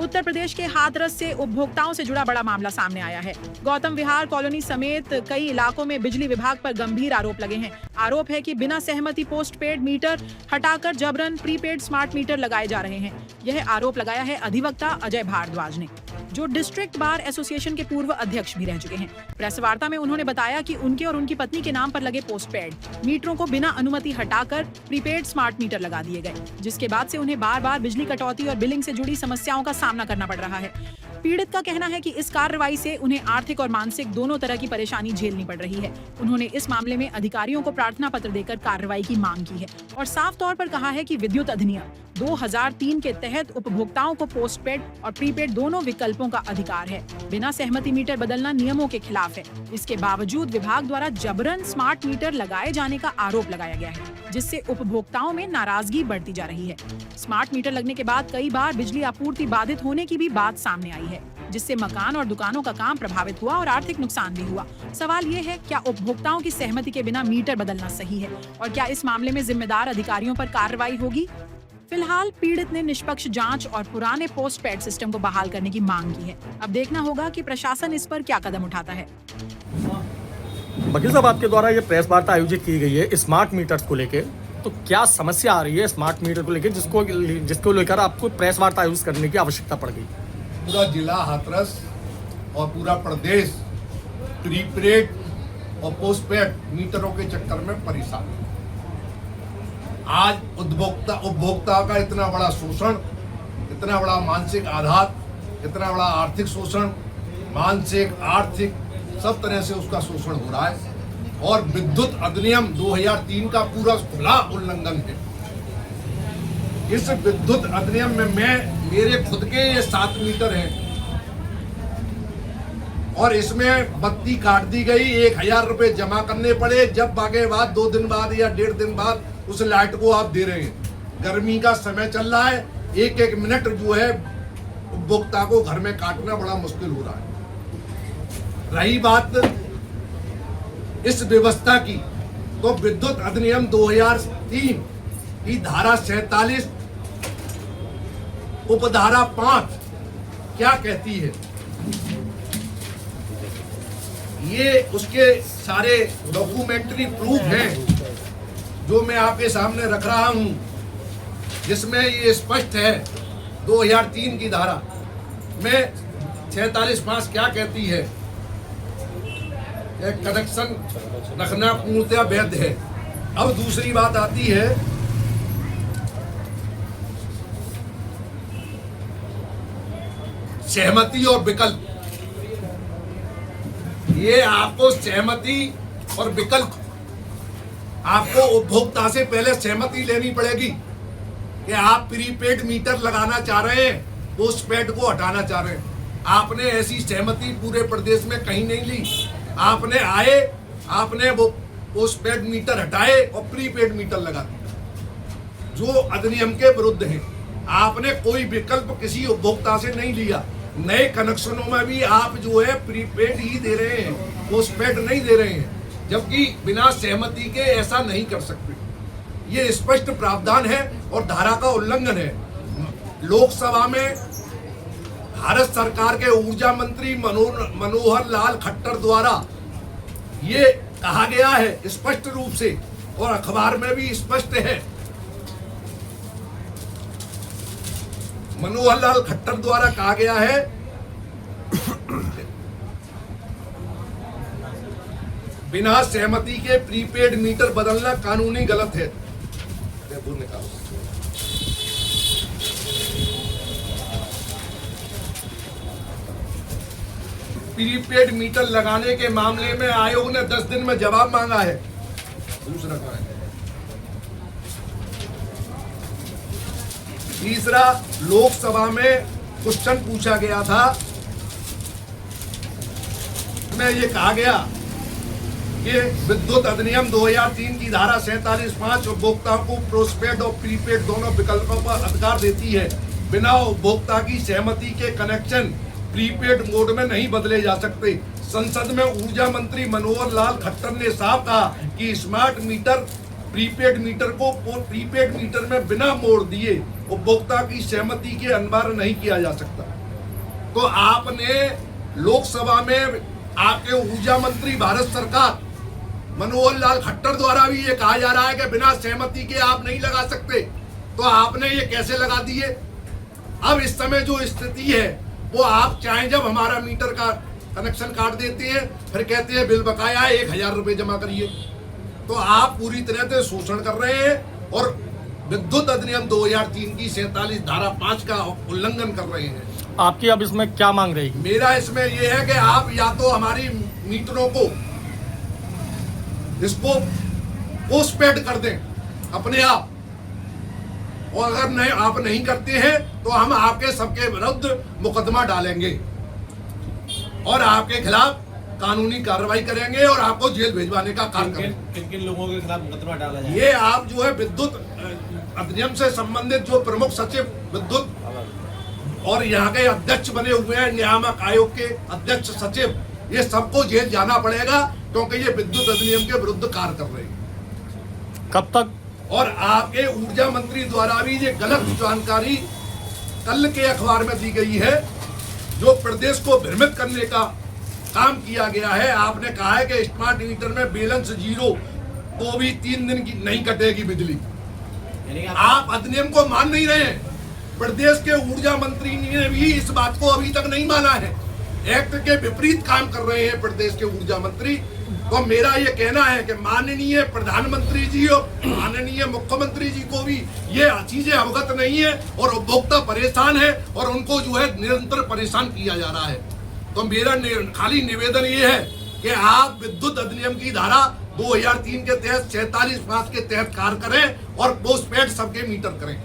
उत्तर प्रदेश के हाथरस से उपभोक्ताओं से जुड़ा बड़ा मामला सामने आया है। गौतम विहार कॉलोनी समेत कई इलाकों में बिजली विभाग पर गंभीर आरोप लगे हैं। आरोप है कि बिना सहमति पोस्ट पेड मीटर हटाकर जबरन प्रीपेड स्मार्ट मीटर लगाए जा रहे हैं। यह आरोप लगाया है अधिवक्ता अजय भारद्वाज ने, जो डिस्ट्रिक्ट बार एसोसिएशन के पूर्व अध्यक्ष भी रह चुके हैं। प्रेस वार्ता में उन्होंने बताया कि उनके और उनकी पत्नी के नाम पर लगे पोस्ट पेड मीटरों को बिना अनुमति हटाकर प्रीपेड स्मार्ट मीटर लगा दिए गए, जिसके बाद से उन्हें बार बार बिजली कटौती और बिलिंग से जुड़ी समस्याओं का सामना करना पड़ रहा है। पीड़ित का कहना है कि इस कार्रवाई से उन्हें आर्थिक और मानसिक दोनों तरह की परेशानी झेलनी पड़ रही है। उन्होंने इस मामले में अधिकारियों को प्रार्थना पत्र देकर कार्रवाई की मांग की है और साफ तौर पर कहा है कि विद्युत अधिनियम 2003 के तहत उपभोक्ताओं को पोस्ट पेड और प्रीपेड दोनों विकल्पों का अधिकार है। बिना सहमति मीटर बदलना नियमों के खिलाफ है। इसके बावजूद विभाग द्वारा जबरन स्मार्ट मीटर लगाए जाने का आरोप लगाया गया है, जिससे उपभोक्ताओं में नाराजगी बढ़ती जा रही है। स्मार्ट मीटर लगने के बाद कई बार बिजली आपूर्ति बाधित होने की भी बात सामने आई है, जिससे मकान और दुकानों का काम प्रभावित हुआ और आर्थिक नुकसान भी हुआ। सवाल ये है, क्या उपभोक्ताओं की सहमति के बिना मीटर बदलना सही है और क्या इस मामले में जिम्मेदार अधिकारियों पर कार्रवाई होगी? फिलहाल पीड़ित ने निष्पक्ष जांच और पुराने पोस्ट पेड सिस्टम को बहाल करने की मांग की है। अब देखना होगा कि प्रशासन इस पर क्या कदम उठाता है। वकील साहब, आपके द्वारा ये प्रेस वार्ता आयोजित की गई है स्मार्ट मीटर्स को लेकर, तो क्या समस्या आ रही है स्मार्ट मीटर को लेकर जिसको लेकर आपको प्रेस वार्ता आयोजित करने की आवश्यकता पड़ गई? पूरा जिला हाथरस और पूरा प्रदेश प्रीपेड और पोस्टपेड मीटरों के चक्कर में परेशान है। आज उपभोक्ता का इतना बड़ा शोषण, इतना बड़ा मानसिक आघात, इतना बड़ा आर्थिक शोषण, मानसिक आर्थिक सब तरह से उसका शोषण हो रहा है और विद्युत अधिनियम 2003 का पूरा खुला उल्लंघन है। इस विद्युत अधिनियम में मेरे खुद के ये 7 मीटर हैं और इसमें बत्ती काट दी गई, 1000 रुपए जमा करने पड़े। जब भागे बाद 2 दिन बाद या 1.5 दिन बाद उस लाइट को आप दे रहे हैं। गर्मी का समय चल रहा है, एक मिनट जो है उपभोक्ता को घर में काटना बड़ा मुश्किल हो रहा है। रही बात इस व्यवस्था की, तो विद्युत अधिनियम 2003 की धारा 47 उपधारा 5 क्या कहती है, ये उसके सारे डॉक्यूमेंट्री प्रूफ हैं जो मैं आपके सामने रख रहा हूं, जिसमें ये स्पष्ट है 2003 की धारा में 46(5) क्या कहती है, कनेक्शन रखना पूर्णतया वैध है। अब दूसरी बात आती है सहमति और विकल्प। ये आपको सहमति और विकल्प, आपको उपभोक्ता से पहले सहमति लेनी पड़ेगी कि आप प्रीपेड मीटर लगाना चाह रहे हैं, पोस्टपेड को हटाना चाह रहे हैं। आपने ऐसी सहमति पूरे प्रदेश में कहीं नहीं ली। आपने वो पोस्टपेड मीटर हटाए और प्रीपेड मीटर लगा दिए, जो अधिनियम के विरुद्ध है। आपने कोई विकल्प किसी उपभोक्ता से नहीं लिया। नए कनेक्शनों में भी आप जो है प्रीपेड ही दे रहे हैं, पोस्टपेड नहीं दे रहे हैं, जबकि बिना सहमति के ऐसा नहीं कर सकते। ये स्पष्ट प्रावधान है और धारा का उल्लंघन है। लोकसभा में भारत सरकार के ऊर्जा मंत्री मनोहर लाल खट्टर द्वारा ये कहा गया है स्पष्ट रूप से, और अखबार में भी स्पष्ट है। मनोहर लाल खट्टर द्वारा कहा गया है बिना सहमति के प्रीपेड मीटर बदलना कानूनी गलत है। प्रीपेड मीटर लगाने के मामले में आयोग ने 10 दिन में जवाब मांगा है। दूसरा कहा है। तीसरा, लोकसभा में क्वेश्चन पूछा गया था, में ये कहा गया कि विद्युत अधिनियम 2003 की धारा 47(5) उपभोक्ताओं को पोस्टपेड और प्रीपेड दोनों विकल्पों पर अधिकार देती है। बिना उपभोक्ता की सहमति के कनेक्शन प्रीपेड मोड में नहीं बदले जा सकते। संसद में ऊर्जा मंत्री मनोहर लाल खट्टर ने साफ कहा कि स्मार्ट मीटर प्रीपेड मीटर को प्रीपेड मीटर में बिना मोड़ दिए उपभोक्ता की सहमति के अनिवार्य नहीं किया जा सकता। तो आपने लोकसभा में आपके ऊर्जा मंत्री भारत सरकार मनोहर लाल खट्टर द्वारा भी ये कहा जा रहा है कि बिना सहमति के आप नहीं लगा सकते, तो आपने ये कैसे लगा दिए? अब इस समय जो स्थिति है वो आप चाहें जब हमारा मीटर का कनेक्शन काट देते हैं, फिर कहते हैं बिल बकाया है 1000 रुपये जमा करिए, तो आप पूरी तरह से शोषण कर रहे हैं और विद्युत अधिनियम 2003 की 47 धारा 5 का उल्लंघन कर रहे हैं। आपकी अब इसमें क्या मांग रहेगी? मेरा इसमें यह है कि आप या तो हमारी मीटरों को इसको पोस्टपेड कर दें अपने आप, और अगर नहीं आप नहीं करते हैं तो हम आपके सबके विरुद्ध मुकदमा डालेंगे और आपके खिलाफ कानूनी कार्रवाई करेंगे और आपको जेल भेजवाने का कार्य करेंगे। किन किन लोगों के खिलाफ मुकदमा डाला जाए? ये आप जो है विद्युत अधिनियम से संबंधित जो प्रमुख सचिव विद्युत और यहाँ के अध्यक्ष बने हुए हैं, नियामक आयोग के अध्यक्ष सचिव, ये सबको जेल जाना पड़ेगा क्योंकि ये विद्युत अधिनियम के विरुद्ध कार्य कर रहे हैं। कब तक? और आपके ऊर्जा मंत्री द्वारा भी ये गलत जानकारी कल के अखबार में दी गई है, जो प्रदेश को भ्रमित करने का काम किया गया है। आपने कहा है कि स्मार्ट मीटर में बैलेंस जीरो तो भी 3 दिन की नहीं कटेगी बिजली। आप अधिनियम को मान नहीं रहे हैं। प्रदेश के ऊर्जा मंत्री ने भी इस बात को अभी तक नहीं माना है। एक्ट के विपरीत काम कर रहे हैं प्रदेश के ऊर्जा मंत्री। तो मेरा ये कहना है कि माननीय प्रधानमंत्री जी और माननीय मुख्यमंत्री जी को भी ये चीजें अवगत नहीं है और उपभोक्ता परेशान है और उनको जो है निरंतर परेशान किया जा रहा है। तो मेरा खाली निवेदन ये है कि आप विद्युत अधिनियम की धारा 2003 के तहत 46(5) के तहत कार्य करें और पोस्टपेड सबके मीटर करें।